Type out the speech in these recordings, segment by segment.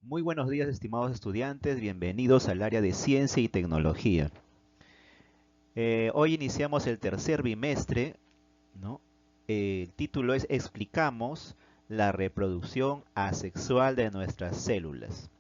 Muy buenos días, estimados estudiantes. Bienvenidos al área de ciencia y tecnología. Hoy iniciamos el tercer bimestre, ¿no? El título es Explicamos la reproducción asexual de nuestras células.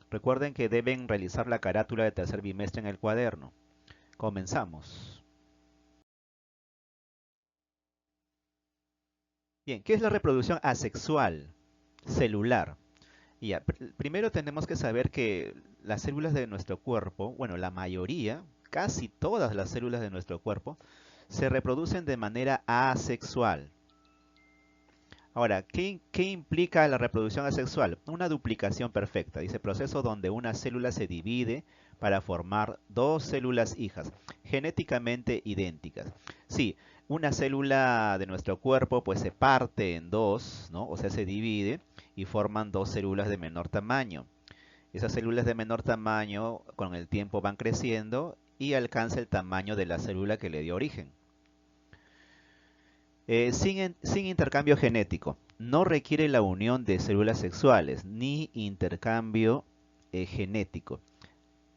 Recuerden que deben realizar la carátula de tercer bimestre en el cuaderno. Comenzamos. Bien, ¿qué es la reproducción asexual celular? Primero tenemos que saber que las células de nuestro cuerpo, bueno, la mayoría, casi todas las células de nuestro cuerpo, se reproducen de manera asexual. Ahora, ¿qué implica la reproducción asexual? Una duplicación perfecta. Dice proceso donde una célula se divide para formar dos células hijas, genéticamente idénticas. Sí, una célula de nuestro cuerpo pues se parte en dos, ¿no? O sea, se divide y forman dos células de menor tamaño. Esas células de menor tamaño con el tiempo van creciendo y alcanza el tamaño de la célula que le dio origen. Sin intercambio genético. No requiere la unión de células sexuales ni intercambio genético.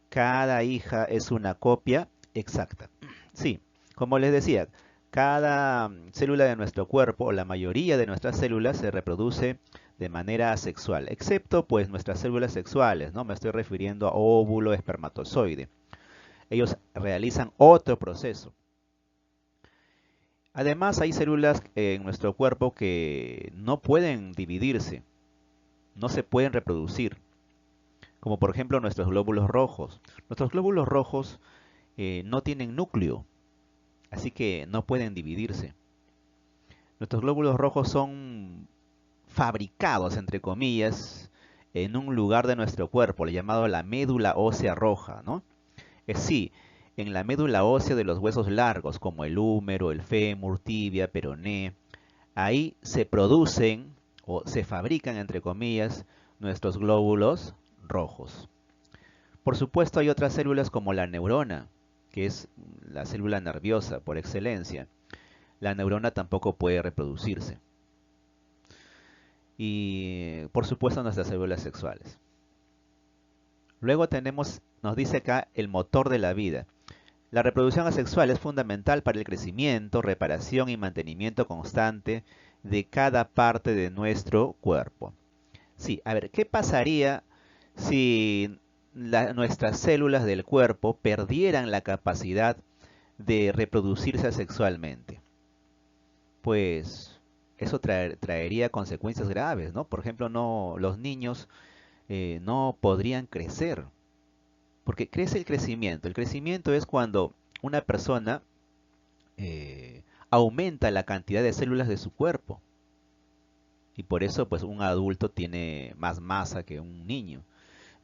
Cada hija es una copia exacta. Sí, como les decía, cada célula de nuestro cuerpo, o la mayoría de nuestras células, se reproduce de manera asexual, excepto pues nuestras células sexuales, ¿no? Me estoy refiriendo a óvulo, espermatozoide. Ellos realizan otro proceso. Además, hay células en nuestro cuerpo que no pueden dividirse, no se pueden reproducir, como por ejemplo nuestros glóbulos rojos. Nuestros glóbulos rojos no tienen núcleo, así que no pueden dividirse. Nuestros glóbulos rojos son fabricados, entre comillas, en un lugar de nuestro cuerpo, le llamado la médula ósea roja, ¿no? Sí, en la médula ósea de los huesos largos, como el húmero, el fémur, tibia, peroné, ahí se producen o se fabrican, entre comillas, nuestros glóbulos rojos. Por supuesto, hay otras células como la neurona, que es la célula nerviosa por excelencia. La neurona tampoco puede reproducirse. Y por supuesto nuestras células sexuales. Luego tenemos, nos dice acá, el motor de la vida. La reproducción asexual es fundamental para el crecimiento, reparación y mantenimiento constante de cada parte de nuestro cuerpo. Sí, a ver, ¿qué pasaría si nuestras células del cuerpo perdieran la capacidad de reproducirse sexualmente? Pues eso traería consecuencias graves, ¿no? Por ejemplo, los niños no podrían crecer, porque crece el crecimiento. El crecimiento es cuando una persona aumenta la cantidad de células de su cuerpo. Y por eso, pues, un adulto tiene más masa que un niño.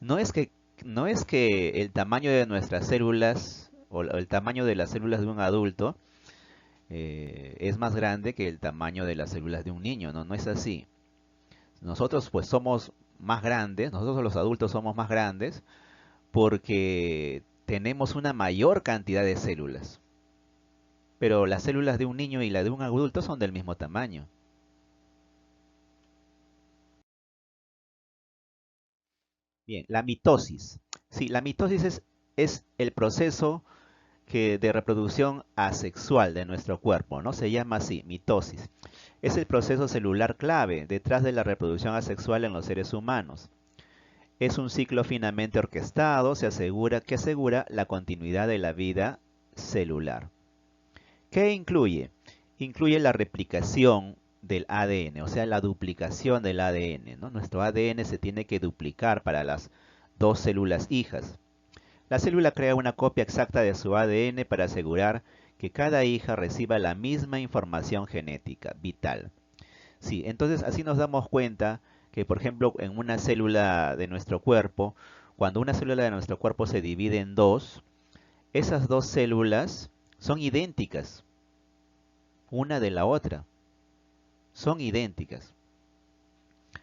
No es que, no es que el tamaño de nuestras células o el tamaño de las células de un adulto es más grande que el tamaño de las células de un niño, no, no es así. Nosotros pues somos más grandes, nosotros los adultos somos más grandes porque tenemos una mayor cantidad de células. Pero las células de un niño y la de un adulto son del mismo tamaño. Bien, la mitosis. Sí, la mitosis es el proceso de reproducción asexual de nuestro cuerpo, ¿no? Se llama así, mitosis. Es el proceso celular clave detrás de la reproducción asexual en los seres humanos. Es un ciclo finamente orquestado, que asegura la continuidad de la vida celular. ¿Qué incluye? Incluye la replicación del ADN, o sea, la duplicación del ADN, ¿no? Nuestro ADN se tiene que duplicar para las dos células hijas. La célula crea una copia exacta de su ADN para asegurar que cada hija reciba la misma información genética vital. Sí, entonces así nos damos cuenta que, por ejemplo, en una célula de nuestro cuerpo, cuando una célula de nuestro cuerpo se divide en dos, esas dos células son idénticas una de la otra, son idénticas,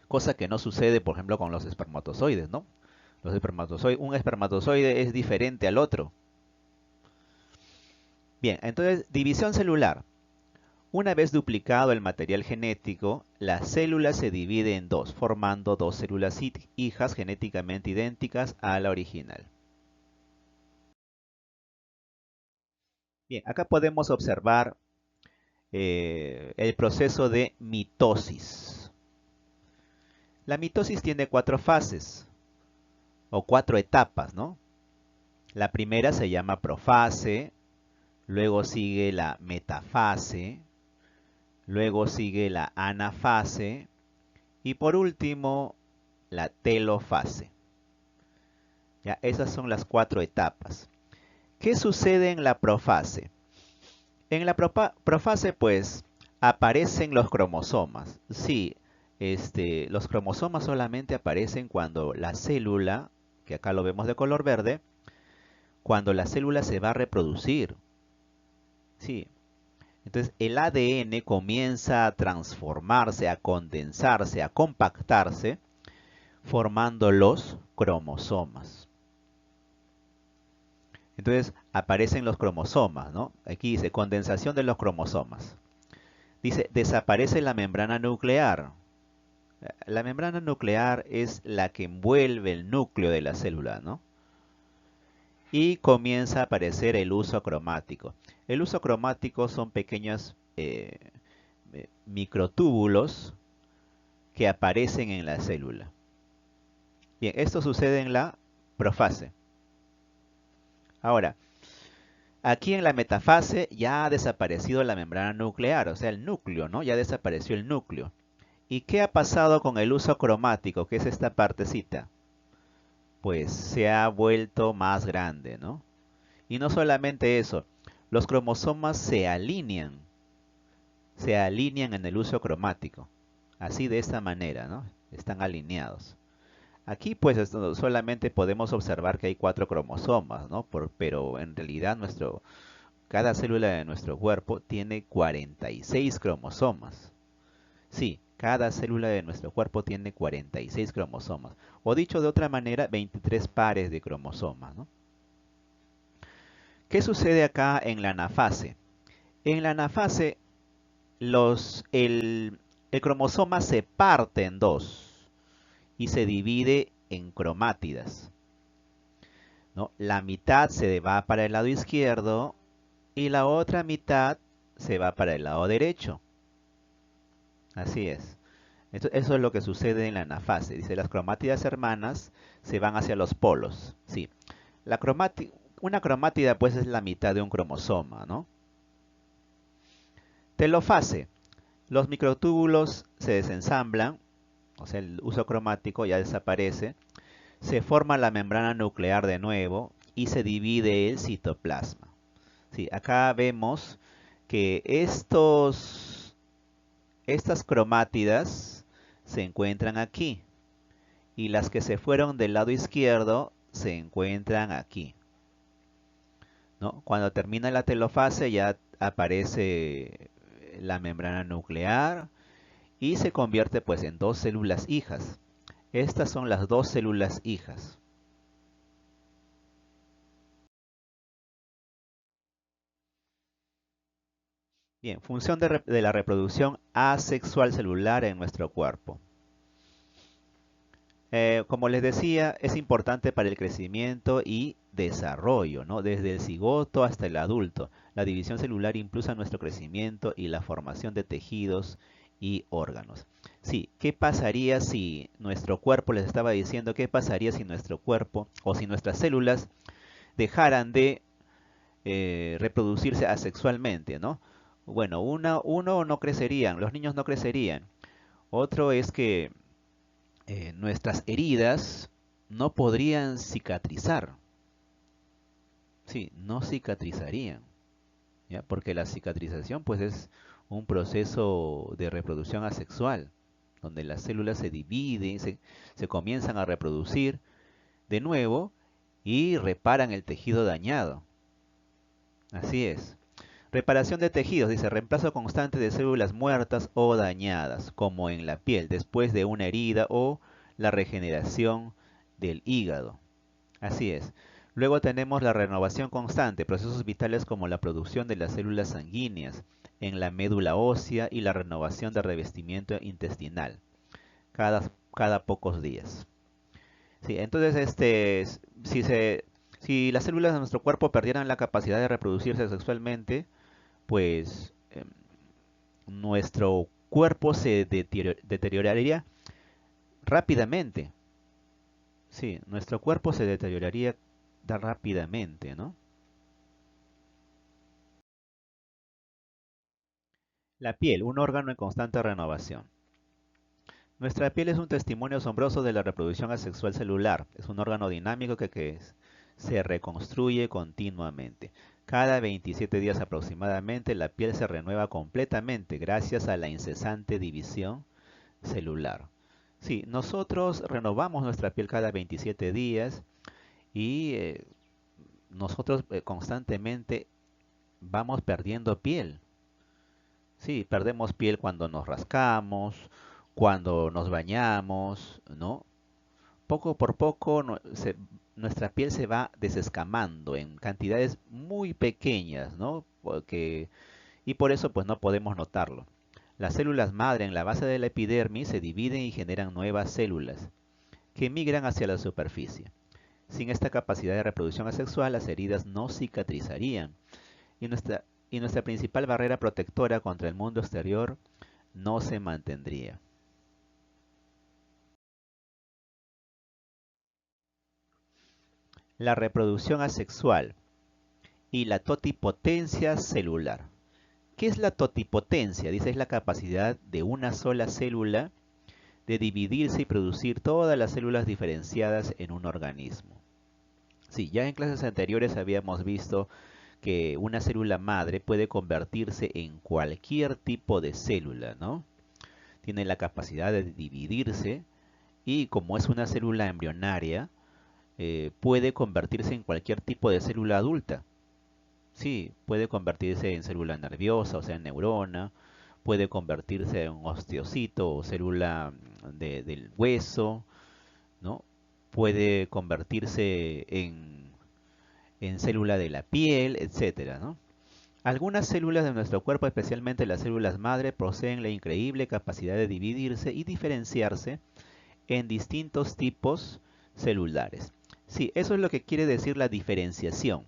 cosa que no sucede, por ejemplo, con los espermatozoides, ¿no? Un espermatozoide es diferente al otro. Bien, entonces, división celular. Una vez duplicado el material genético, la célula se divide en dos, formando dos células hijas genéticamente idénticas a la original. Bien, acá podemos observar el proceso de mitosis. La mitosis tiene cuatro fases o cuatro etapas, ¿no? La primera se llama profase, luego sigue la metafase, luego sigue la anafase y por último la telofase. Ya, esas son las cuatro etapas. ¿Qué sucede en la profase? En la profase, pues, aparecen los cromosomas. Sí, los cromosomas solamente aparecen cuando la célula, que acá lo vemos de color verde, cuando la célula se va a reproducir. Sí, entonces el ADN comienza a transformarse, a condensarse, a compactarse, formando los cromosomas. Entonces aparecen los cromosomas, ¿no? Aquí dice condensación de los cromosomas. Dice, desaparece la membrana nuclear. La membrana nuclear es la que envuelve el núcleo de la célula, ¿no? Y comienza a aparecer el uso cromático. El uso cromático son pequeños microtúbulos que aparecen en la célula. Bien, esto sucede en la profase. Ahora, aquí en la metafase ya ha desaparecido la membrana nuclear, o sea, el núcleo, ¿no? Ya desapareció el núcleo. ¿Y qué ha pasado con el uso cromático, que es esta partecita? Pues se ha vuelto más grande, ¿no? Y no solamente eso, los cromosomas se alinean en el uso cromático. Así de esta manera, ¿no? Están alineados. Aquí pues solamente podemos observar que hay cuatro cromosomas, ¿no? Pero en realidad cada célula de nuestro cuerpo tiene 46 cromosomas. Sí, cada célula de nuestro cuerpo tiene 46 cromosomas. O dicho de otra manera, 23 pares de cromosomas, ¿no? ¿Qué sucede acá en la anafase? En la anafase, el cromosoma se parte en dos y se divide en cromátidas, ¿no? La mitad se va para el lado izquierdo y la otra mitad se va para el lado derecho. Así es. Eso es lo que sucede en la anafase. Dice, las cromátidas hermanas se van hacia los polos. Sí. Una cromátida pues es la mitad de un cromosoma, ¿no? Telofase. Los microtúbulos se desensamblan, o sea, el uso cromático ya desaparece. Se forma la membrana nuclear de nuevo y se divide el citoplasma. Sí, acá vemos que estas cromátidas se encuentran aquí y las que se fueron del lado izquierdo se encuentran aquí, ¿no? Cuando termina la telofase ya aparece la membrana nuclear y se convierte pues en dos células hijas. Estas son las dos células hijas. Bien, función de la reproducción asexual celular en nuestro cuerpo. Como les decía, es importante para el crecimiento y desarrollo, ¿no? Desde el cigoto hasta el adulto. La división celular impulsa nuestro crecimiento y la formación de tejidos y órganos. Sí, ¿qué pasaría si nuestro cuerpo, les estaba diciendo, qué pasaría si nuestro cuerpo o si nuestras células dejaran de reproducirse asexualmente, ¿no? Bueno, uno no crecerían, los niños no crecerían. Otro es que nuestras heridas no podrían cicatrizar. Sí, no cicatrizarían, ¿ya? Porque la cicatrización pues es un proceso de reproducción asexual, donde las células se dividen, se comienzan a reproducir de nuevo y reparan el tejido dañado. Así es. Reparación de tejidos, dice, reemplazo constante de células muertas o dañadas, como en la piel, después de una herida o la regeneración del hígado. Así es. Luego tenemos la renovación constante, procesos vitales como la producción de las células sanguíneas, en la médula ósea y la renovación de revestimiento intestinal cada pocos días. Sí, entonces, si las células de nuestro cuerpo perdieran la capacidad de reproducirse sexualmente, pues nuestro cuerpo se deterioraría rápidamente. Sí, nuestro cuerpo se deterioraría rápidamente, ¿no? La piel, un órgano en constante renovación. Nuestra piel es un testimonio asombroso de la reproducción asexual celular. Es un órgano dinámico que se reconstruye continuamente. Cada 27 días aproximadamente la piel se renueva completamente gracias a la incesante división celular. Sí, nosotros renovamos nuestra piel cada 27 días y nosotros constantemente vamos perdiendo piel. Sí, perdemos piel cuando nos rascamos, cuando nos bañamos, ¿no? Poco por poco nuestra piel se va desescamando en cantidades muy pequeñas, ¿no? Y por eso pues no podemos notarlo. Las células madre en la base de la epidermis se dividen y generan nuevas células que migran hacia la superficie. Sin esta capacidad de reproducción asexual, las heridas no cicatrizarían y nuestra principal barrera protectora contra el mundo exterior no se mantendría. La reproducción asexual y la totipotencia celular. ¿Qué es la totipotencia? Dice, es la capacidad de una sola célula de dividirse y producir todas las células diferenciadas en un organismo. Sí, ya en clases anteriores habíamos visto que una célula madre puede convertirse en cualquier tipo de célula, ¿no? Tiene la capacidad de dividirse y como es una célula embrionaria, puede convertirse en cualquier tipo de célula adulta. Sí, puede convertirse en célula nerviosa, o sea, en neurona, puede convertirse en osteocito o célula del hueso, ¿no? Puede convertirse en célula de la piel, etcétera, ¿no? Algunas células de nuestro cuerpo, especialmente las células madre, poseen la increíble capacidad de dividirse y diferenciarse en distintos tipos celulares. Sí, eso es lo que quiere decir la diferenciación,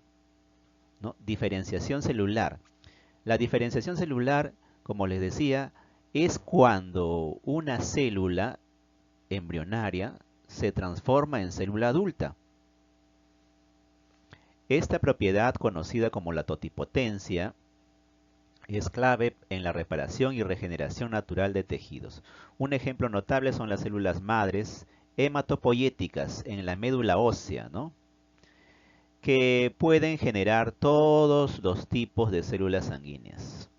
¿no? Diferenciación celular. La diferenciación celular, como les decía, es cuando una célula embrionaria se transforma en célula adulta. Esta propiedad, conocida como la totipotencia, es clave en la reparación y regeneración natural de tejidos. Un ejemplo notable son las células madres hematopoyéticas en la médula ósea, ¿no? Que pueden generar todos los tipos de células sanguíneas.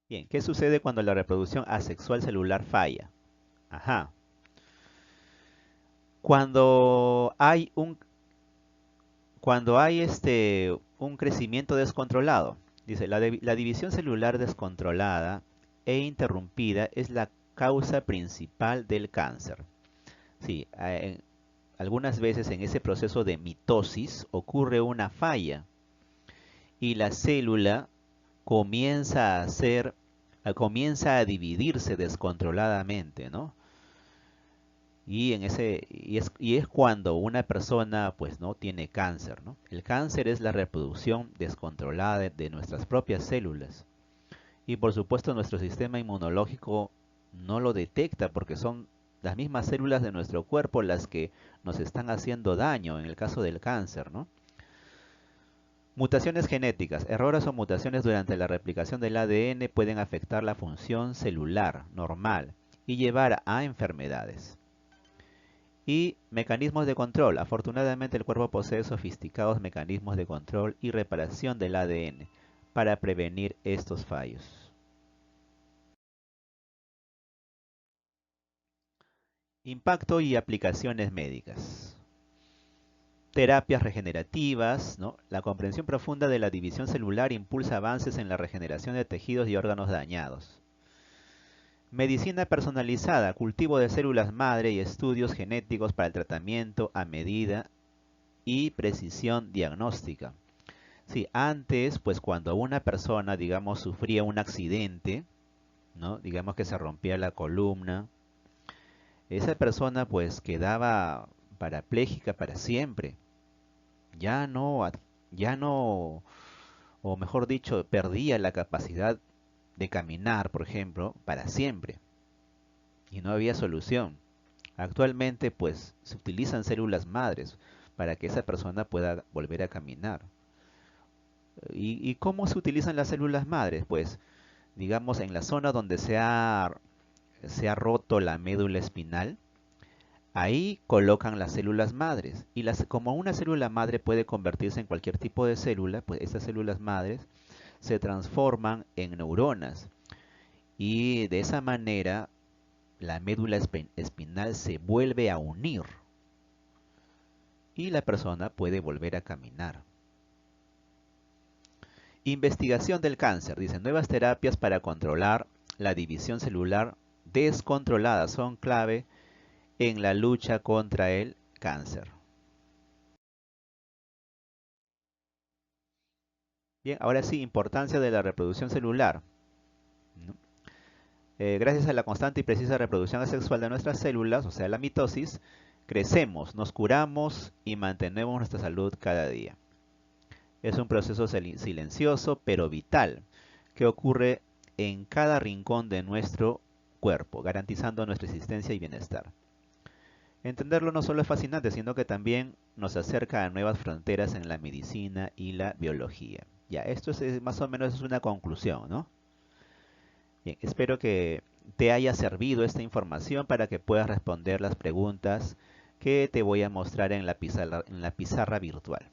Bien, ¿qué sucede cuando la reproducción asexual celular falla? Ajá. Cuando hay un, cuando hay un crecimiento descontrolado, dice, la división celular descontrolada e interrumpida es la causa principal del cáncer. Sí, algunas veces en ese proceso de mitosis ocurre una falla y la célula comienza a dividirse descontroladamente, ¿no? Y es cuando una persona pues no tiene cáncer, ¿no? El cáncer es la reproducción descontrolada de nuestras propias células. Y por supuesto nuestro sistema inmunológico no lo detecta porque son las mismas células de nuestro cuerpo las que nos están haciendo daño en el caso del cáncer, ¿no? Mutaciones genéticas. Errores o mutaciones durante la replicación del ADN pueden afectar la función celular normal y llevar a enfermedades. Y mecanismos de control. Afortunadamente el cuerpo posee sofisticados mecanismos de control y reparación del ADN para prevenir estos fallos. Impacto y aplicaciones médicas. Terapias regenerativas, ¿no? La comprensión profunda de la división celular impulsa avances en la regeneración de tejidos y órganos dañados. Medicina personalizada, cultivo de células madre y estudios genéticos para el tratamiento a medida y precisión diagnóstica. Sí, antes, pues cuando una persona, digamos, sufría un accidente, ¿no? Digamos que se rompía la columna, esa persona pues quedaba parapléjica para siempre. Ya no, ya no, o mejor dicho, perdía la capacidad de caminar, por ejemplo, para siempre. Y no había solución. Actualmente, pues, se utilizan células madres para que esa persona pueda volver a caminar. ¿Y cómo se utilizan las células madres? Pues, digamos, en la zona donde se ha roto la médula espinal, ahí colocan las células madres. Y como una célula madre puede convertirse en cualquier tipo de célula, pues estas células madres se transforman en neuronas. Y de esa manera la médula espinal se vuelve a unir y la persona puede volver a caminar. Investigación del cáncer. Dice, nuevas terapias para controlar la división celular descontrolada son clave en la lucha contra el cáncer. Bien, ahora sí, importancia de la reproducción celular, ¿no? Gracias a la constante y precisa reproducción asexual de nuestras células, o sea, la mitosis, crecemos, nos curamos y mantenemos nuestra salud cada día. Es un proceso silencioso pero vital que ocurre en cada rincón de nuestro cuerpo, garantizando nuestra existencia y bienestar. Entenderlo no solo es fascinante, sino que también nos acerca a nuevas fronteras en la medicina y la biología. Ya, esto es más o menos es una conclusión, ¿no? Bien, espero que te haya servido esta información para que puedas responder las preguntas que te voy a mostrar en la pizarra virtual.